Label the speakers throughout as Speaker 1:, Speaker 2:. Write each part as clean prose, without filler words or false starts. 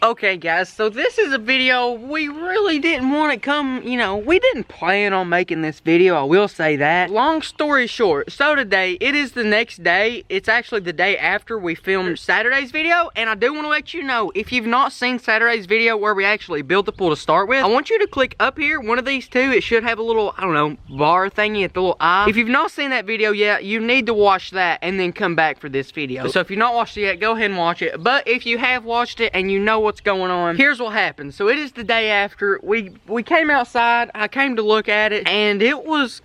Speaker 1: Okay guys, so this is a video we really didn't want to come, we didn't plan on making this video, I will say that. Long story short, so today, it is the next day. It's actually the day after we filmed Saturday's video, and I do want to let you know, if you've not seen Saturday's video where we actually built the pool to start with, I want you to click up here, one of these two. It should have a little, I don't know, bar thingy at the little eye. If you've not seen that video yet, you need to watch that and then come back for this video. So if you've not watched it yet, go ahead and watch it. But if you have watched it and you know what's going on, here's what happened. So it is the day after. We came outside, I came to look at it, and it was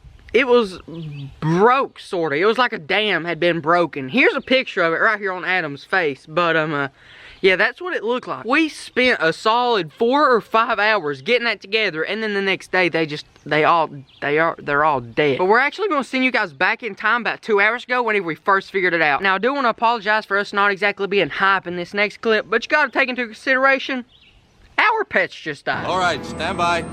Speaker 1: broke, sort of. It was like a dam had been broken. Here's a picture of it right here on Adam's face. But yeah, that's what it looked like. We spent a solid 4 or 5 hours getting that together, and then the next day they're all dead. But we're actually going to send you guys back in time about 2 hours ago whenever we first figured it out. Now I do want to apologize for us not exactly being hype in this next clip, but you got to take into consideration our pets just died.
Speaker 2: All right, stand by.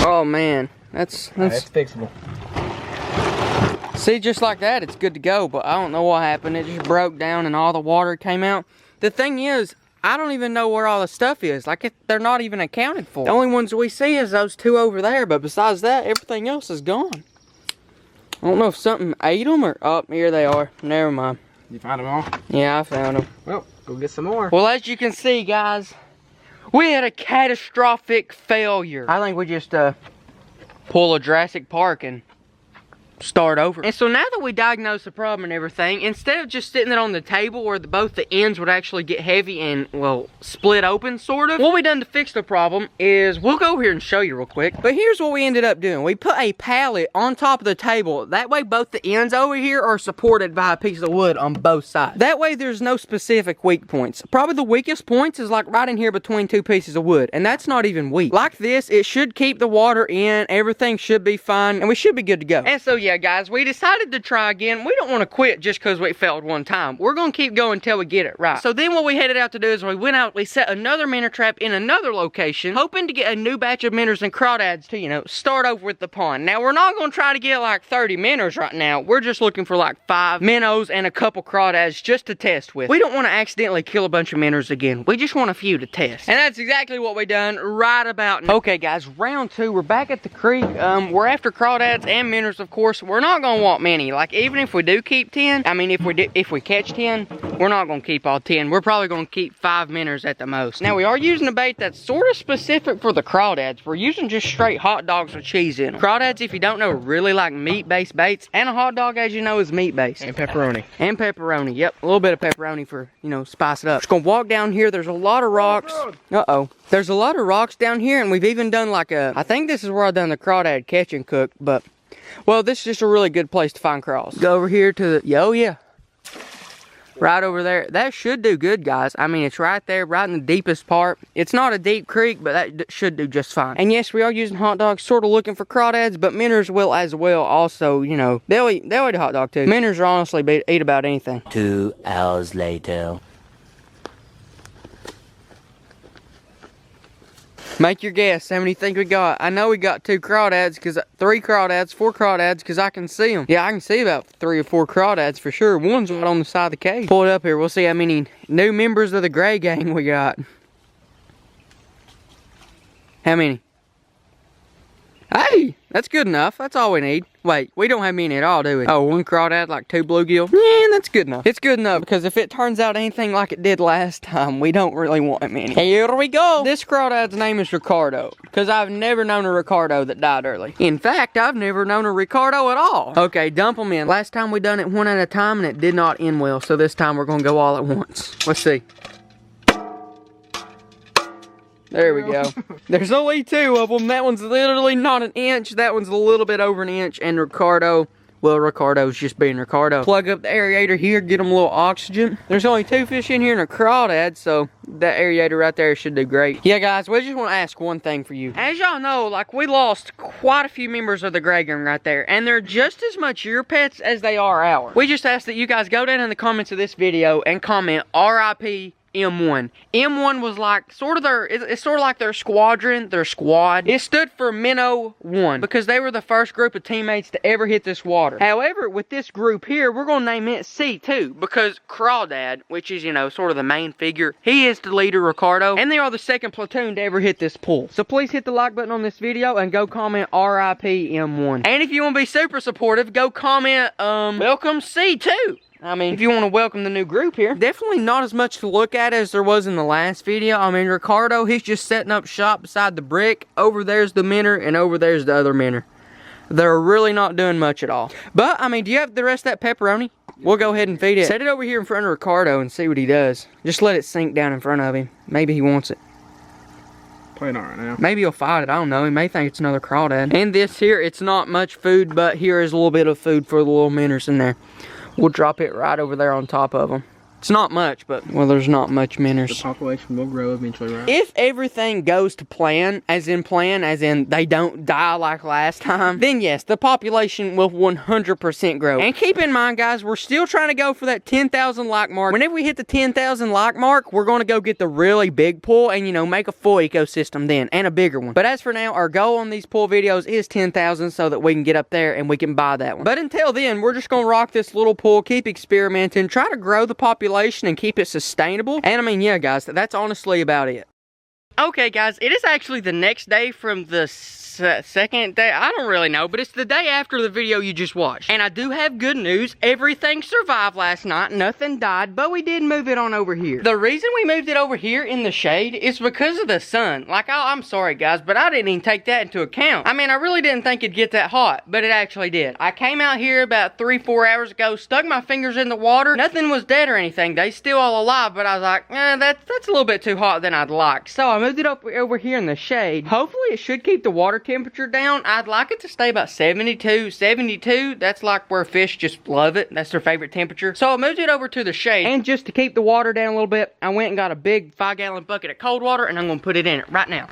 Speaker 1: Oh man, that's
Speaker 3: fixable.
Speaker 1: See, just like that, it's good to go, but I don't know what happened. It just broke down and all the water came out. The thing is, I don't even know where all the stuff is. Like, they're not even accounted for. The only ones we see is those two over there, but besides that, everything else is gone. I don't know if something ate them or... Oh, here they are. Never mind.
Speaker 3: You found them all?
Speaker 1: Yeah, I found them.
Speaker 3: Well, go get some more.
Speaker 1: Well, as you can see, guys, we had a catastrophic failure. I think we just pull a Jurassic Park and start over. And so now that we diagnosed the problem and everything, instead of just sitting it on the table where both the ends would actually get heavy and, well, split open, sort of, what we done to fix the problem is, we'll go over here and show you real quick. But here's what we ended up doing. We put a pallet on top of the table. That way both the ends over here are supported by a piece of wood on both sides. That way there's no specific weak points. Probably the weakest points is like right in here between two pieces of wood, and that's not even weak. Like this, it should keep the water in, everything should be fine, and we should be good to go. And so yeah, guys, we decided to try again. We don't want to quit just because we failed one time. We're going to keep going until we get it right. So then what we headed out to do is we went out, we set another minnow trap in another location, hoping to get a new batch of minnows and crawdads to, start over with the pond. Now, we're not going to try to get like 30 minnows right now. We're just looking for like 5 minnows and a couple crawdads just to test with. We don't want to accidentally kill a bunch of minnows again. We just want a few to test. And that's exactly what we done right about now. Okay, guys, round 2. We're back at the creek. We're after crawdads and minnows, of course. We're not gonna want many. Like, even if we do keep 10, I mean, if we catch 10, we're not gonna keep all 10. We're probably gonna keep 5 minnows at the most. Now, we are using a bait that's sort of specific for the crawdads. We're using just straight hot dogs with cheese in them. Crawdads, if you don't know, really like meat-based baits, and a hot dog, as you know, is meat-based.
Speaker 3: And pepperoni.
Speaker 1: And pepperoni, yep. A little bit of pepperoni for, spice it up. Just gonna walk down here. There's a lot of rocks. Uh-oh. There's a lot of rocks down here, and we've even done like I think this is where I've done the crawdad catch and cook, but well, this is just a really good place to find crawls. Go over here to the, oh yeah. Right over there. That should do good, guys. I mean, it's right there, right in the deepest part. It's not a deep creek, but that should do just fine. And yes, we are using hot dogs, sort of looking for crawdads, but minnows will as well also, they'll eat a hot dog too. Minnows are honestly eat about anything.
Speaker 4: 2 hours later.
Speaker 1: Make your guess. How many you think we got? I know we got 3 crawdads, 4 crawdads, because I can see them. Yeah, I can see about 3 or 4 crawdads for sure. One's right on the side of the cave. Pull it up here. We'll see how many new members of the Gray Gang we got. How many? Hey, that's good enough. That's all we need. Wait, we don't have many at all, do we? Oh, 1 crawdad, like 2 bluegill. Yeah, that's good enough. It's good enough, because if it turns out anything like it did last time, we don't really want many. Here we go. This crawdad's name is Ricardo, because I've never known a Ricardo that died early. In fact, I've never known a Ricardo at all. Okay, dump them in. Last time we done it one at a time, and it did not end well, so this time we're going to go all at once. Let's see. There we go. There's only 2 of them. That one's literally not an inch. That one's a little bit over an inch. And Ricardo, well, Ricardo's just being Ricardo. Plug up the aerator here, get them a little oxygen. There's only 2 fish in here and a crawdad, so that aerator right there should do great. Yeah, guys, we just want to ask one thing for you. As y'all know, like, we lost quite a few members of the Gray Gang right there, and they're just as much your pets as they are ours. We just ask that you guys go down in the comments of this video and comment RIP M1. M1 was like sort of it's sort of like their squadron, their squad. It stood for Minnow 1 because they were the first group of teammates to ever hit this water. However, with this group here, we're gonna name it C2 because Crawdad, which is, you know, sort of the main figure, he is the leader, Ricardo, and they are the second platoon to ever hit this pool. So please hit the like button on this video and go comment RIP M1. And if you want to be super supportive, go comment welcome C2. I mean, if you want to welcome the new group here. Definitely not as much to look at as there was in the last video. I mean, Ricardo, he's just setting up shop beside the brick. Over there's the minnow, and over there's the other minnow. They're really not doing much at all. But, I mean, do you have the rest of that pepperoni? We'll go ahead and feed it. Set it over here in front of Ricardo and see what he does. Just let it sink down in front of him. Maybe he wants it.
Speaker 3: Probably not right now.
Speaker 1: Maybe he'll fight it. I don't know. He may think it's another crawdad. And this here, it's not much food, but here is a little bit of food for the little minnows in there. We'll drop it right over there on top of them. It's not much, but, well, there's not much minnows.
Speaker 3: The population will grow eventually, right?
Speaker 1: If everything goes to plan, as in they don't die like last time, then yes, the population will 100% grow. And keep in mind, guys, we're still trying to go for that 10,000 like mark. Whenever we hit the 10,000 like mark, we're going to go get the really big pool and, you know, make a full ecosystem then, and a bigger one. But as for now, our goal on these pool videos is 10,000 so that we can get up there and we can buy that one. But until then, we're just going to rock this little pool, keep experimenting, try to grow the population and keep it sustainable. And I mean, yeah, guys, that's honestly about it. Okay, guys, it is actually the next day from the second day. I don't really know, but it's the day after the video you just watched. And I do have good news. Everything survived last night. Nothing died, but we did move it on over here. The reason we moved it over here in the shade is because of the sun. Like, I'm sorry, guys, but I didn't even take that into account. I mean, I really didn't think it'd get that hot, but it actually did. I came out here about 3-4 hours ago, stuck my fingers in the water. Nothing was dead or anything. They still all alive, but I was like, that's a little bit too hot than I'd like. So I moved it up over here in the shade. Hopefully it should keep the water temperature down. I'd like it to stay about 72. That's like where fish just love it. That's their favorite temperature. So I moved it over to the shade. And just to keep the water down a little bit, I went and got a big 5-gallon bucket of cold water, and I'm going to put it in it right now.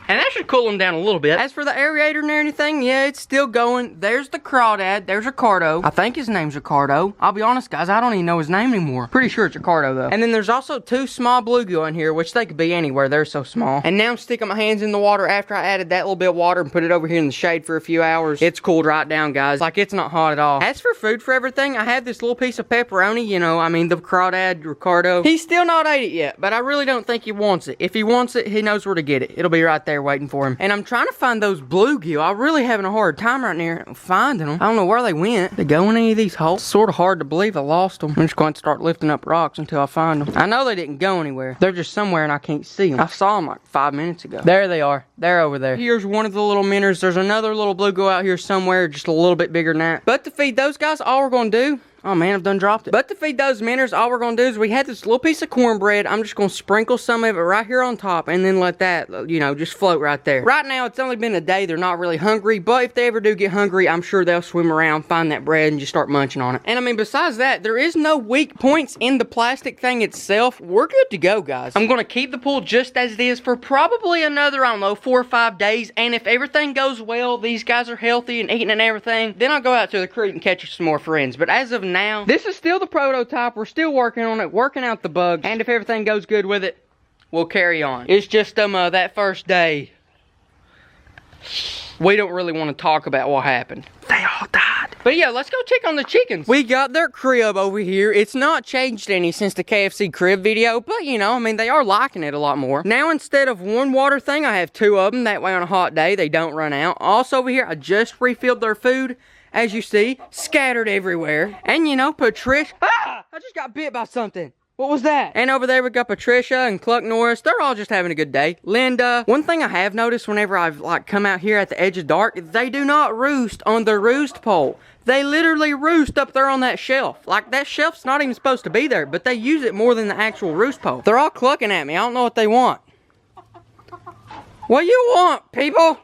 Speaker 1: And that should cool them down a little bit. As for the aerator and everything, yeah, it's still going. There's the crawdad. There's Ricardo. I think his name's Ricardo. I'll be honest, guys, I don't even know his name anymore. Pretty sure it's Ricardo, though. And then there's also 2 small bluegill in here, which they could be anywhere. They're so small. And now I'm sticking my hands in the water after I added that little bit of water and put it over here in the shade for a few hours. It's cooled right down, guys. Like, it's not hot at all. As for food for everything, I have this little piece of pepperoni. You know, I mean, the crawdad, Ricardo. He's still not ate it yet, but I really don't think he wants it. If he wants it, he knows where to get it. It'll be right there waiting for him. And I'm trying to find those bluegill. I'm really having a hard time right now finding them. I don't know where they went. They go in any of these holes. It's sort of hard to believe I lost them. I'm just going to start lifting up rocks until I find them. I know they didn't go anywhere. They're just somewhere and I can't see them. I saw them like 5 minutes ago. There they are. They're over there. Here's one of the little minnows. There's another little bluegill out here somewhere, just a little bit bigger than that. But to feed those guys, all we're going to do, oh man, I've done dropped it. But to feed those minnows, all we're going to do is we had this little piece of cornbread. I'm just going to sprinkle some of it right here on top and then let that, you know, just float right there. Right now, it's only been a day. They're not really hungry, but if they ever do get hungry, I'm sure they'll swim around, find that bread, and just start munching on it. And I mean, besides that, there is no weak points in the plastic thing itself. We're good to go, guys. I'm going to keep the pool just as it is for probably another, I don't know, 4 or 5 days. And if everything goes well, these guys are healthy and eating and everything, then I'll go out to the creek and catch some more friends. But as of now, this is still the prototype. We're still working on it, working out the bugs, and if everything goes good with it, we'll carry on. It's just that first day, we don't really want to talk about what happened. They all died. But yeah, let's go check on the chickens. We got their crib over here. It's not changed any since the KFC crib video, but you know, I mean, they are liking it a lot more. Now, instead of 1 water thing, I have 2 of them. That way on a hot day, they don't run out. Also over here, I just refilled their food. As you see, scattered everywhere. And you know, Patricia, I just got bit by something. What was that? And over there we got Patricia and Cluck Norris. They're all just having a good day. Linda. One thing I have noticed whenever I've like come out here at the edge of dark, they do not roost on the roost pole. They literally roost up there on that shelf. Like, that shelf's not even supposed to be there, but they use it more than the actual roost pole. They're all clucking at me. I don't know what they want. What you want, people?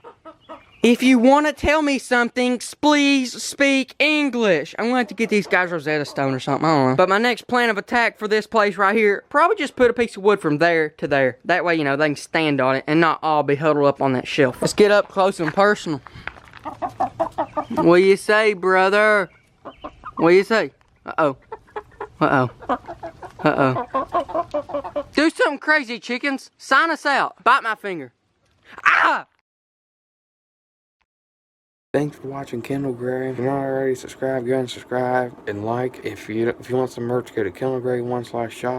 Speaker 1: If you want to tell me something, please speak English. I'm going to have to get these guys Rosetta Stone or something, I don't know. But my next plan of attack for this place right here, probably just put a piece of wood from there to there. That way, you know, they can stand on it and not all be huddled up on that shelf. Let's get up close and personal. What do you say, brother? What do you say? Uh-oh. Uh-oh. Uh-oh. Do something crazy, chickens. Sign us out. Bite my finger. Ah!
Speaker 2: Thanks for watching Kendall Gray. If you're not already subscribed, go ahead and subscribe and like. If you want some merch, go to kendallgray1/shop.